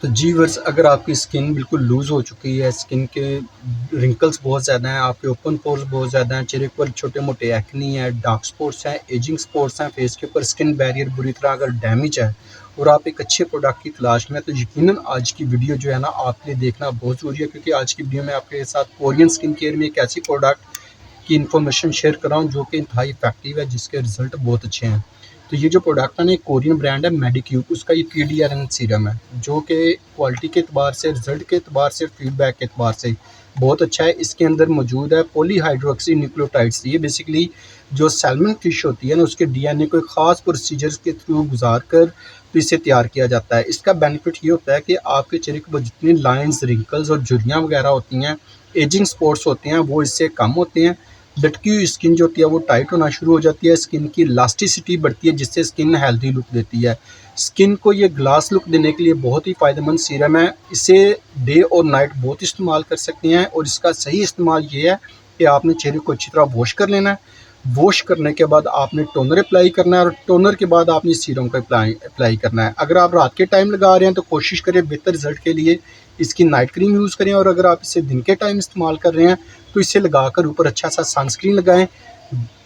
तो जी व्यूअर्स, अगर आपकी स्किन बिल्कुल लूज़ हो चुकी है, स्किन के रिंकल्स बहुत ज़्यादा हैं, आपके ओपन पोर्स बहुत ज़्यादा हैं, चेहरे पर छोटे-मोटे एक्ने हैं, डार्क स्पॉट्स हैं, एजिंग स्पॉट्स हैं, फेस के ऊपर स्किन बैरियर बुरी तरह अगर डैमेज है और आप एक अच्छे प्रोडक्ट की तलाश में हैं, तो यकीनन आज की वीडियो जो है ना आपके लिए देखना बहुत ज़रूरी है, क्योंकि आज की वीडियो में आपके साथ कोरियन स्किन केयर में एक ऐसी प्रोडक्ट की इन्फॉर्मेशन शेयर कर रहा हूँ जो कि इंतहाई इफेक्टिव है, जिसके रिजल्ट बहुत अच्छे हैं। तो ये जो प्रोडक्ट है ना, एक कोरियन ब्रांड है मेडिक्यूब, उसका ये PDRN सीरम है, जो कि क्वालिटी के एतबार से, रिजल्ट के एतबार से, फीडबैक के एतबार से बहुत अच्छा है। इसके अंदर मौजूद है पॉलीहाइड्रोक्सी न्यूक्लियोटाइड्स। ये बेसिकली जो सैल्मन फिश होती है ना, उसके DNA को एक ख़ास प्रोसीजर के थ्रू गुजार कर तो इसे तैयार किया जाता है। इसका बेनिफिट ये होता है कि आपके चेहरे के ऊपर जितनी लाइंस, रिंकल्स और झुर्रियाँ वगैरह होती हैं, एजिंग स्पॉट्स होते हैं, वो इससे कम होते हैं। लटकी हुई स्किन जो होती है वो टाइट होना शुरू हो जाती है, स्किन की इलास्टिसिटी बढ़ती है, जिससे स्किन हेल्दी लुक देती है। स्किन को ये ग्लास लुक देने के लिए बहुत ही फ़ायदेमंद सीरम है। इसे डे और नाइट बहुत इस्तेमाल कर सकते हैं, और इसका सही इस्तेमाल ये है कि आपने चेहरे को अच्छी तरह वॉश कर लेना है। वॉश करने के बाद आपने टोनर अप्लाई करना है, और टोनर के बाद आपने सीरम को अप्लाई करना है। अगर आप रात के टाइम लगा रहे हैं तो कोशिश करें बेहतर रिजल्ट के लिए इसकी नाइट क्रीम यूज़ करें, और अगर आप इसे दिन के टाइम इस्तेमाल कर रहे हैं तो इसे लगाकर ऊपर अच्छा सा सनस्क्रीन लगाएं।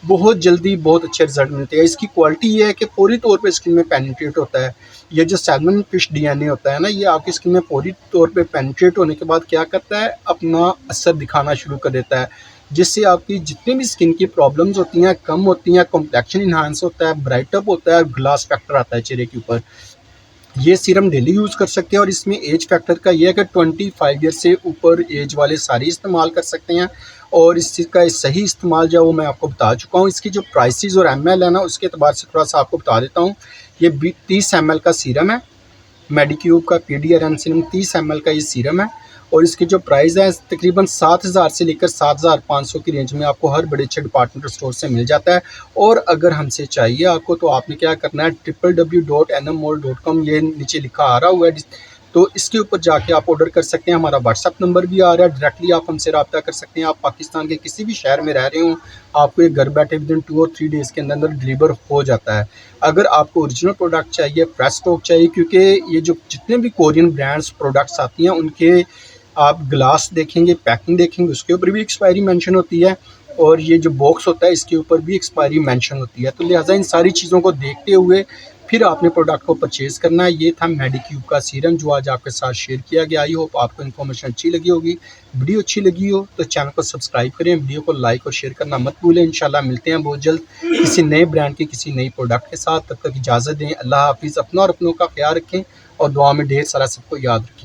बहुत जल्दी बहुत अच्छे रिजल्ट मिलते हैं। इसकी क्वालिटी ये है कि पूरी तौर पे स्किन में पेनिट्रेट होता है। ये जो सैल्मन फिश DNA होता है ना, ये आपकी स्किन में पूरी तौर पे पेनिट्रेट होने के बाद क्या करता है, अपना असर दिखाना शुरू कर देता है, जिससे आपकी जितनी भी स्किन की प्रॉब्लम्स होती हैं कम होती हैं, कॉम्प्लेक्शन इन्हांस होता है, ब्राइटअप होता है, ग्लास फैक्टर आता है चेहरे के ऊपर। ये सीरम डेली यूज़ कर सकते हैं, और इसमें एज फैक्टर का ये है कि 25 ईयर से ऊपर एज वाले सारे इस्तेमाल कर सकते हैं, और इसका सही इस्तेमाल जो है वो मैं आपको बता चुका हूँ। इसकी जो प्राइसेस और ML है ना, उसके एतबार से थोड़ा सा आपको बता देता हूँ। ये 30 ML का सीरम है, मेडिक्यूब का PDRN सीरम 30 ML का ये सीरम है, और इसकी जो प्राइस है तकरीबन 7,000 से लेकर 7,500 की रेंज में आपको हर बड़े अच्छे डिपार्टमेंटल स्टोर से मिल जाता है। और अगर हमसे चाहिए आपको, तो आपने क्या करना है, www.nmmall.com, ये नीचे लिखा आ रहा हुआ है, तो इसके ऊपर जाके आप ऑर्डर कर सकते हैं। हमारा व्हाट्सअप नंबर भी आ रहा है, डायरेक्टली आप हमसे रब्ता कर सकते हैं। आप पाकिस्तान के किसी भी शहर में रह रहे हों, आपको ये घर बैठे विदिन 2 और 3 डेज़ के अंदर डिलीवर हो जाता है। अगर आपको ओरिजिनल प्रोडक्ट चाहिए, फ्रेश स्टॉक चाहिए, क्योंकि ये जो जितने भी कोरियन ब्रांड्स प्रोडक्ट्स आती हैं, उनके आप ग्लास देखेंगे, पैकिंग देखेंगे, उसके ऊपर भी एक्सपायरी मेंशन होती है, और ये जो बॉक्स होता है इसके ऊपर भी एक्सपायरी मेंशन होती है। तो लिहाजा इन सारी चीज़ों को देखते हुए फिर आपने प्रोडक्ट को परचेज़ करना है। ये था मेडिक्यूब का सीरम जो आज आपके साथ शेयर किया गया। आई होप आपको इन्फॉर्मेशन अच्छी लगी होगी। वीडियो अच्छी लगी हो तो चैनल को सब्सक्राइब करें, वीडियो को लाइक और शेयर करना मत भूलें। इंशाल्लाह मिलते हैं बहुत जल्द किसी नए ब्रांड की किसी नई प्रोडक्ट के साथ। तब तक इजाज़त दें। अल्लाह हाफिज़। अपना और अपनों का ख्याल रखें, और दुआ में ढेर सारा सबको याद रखें।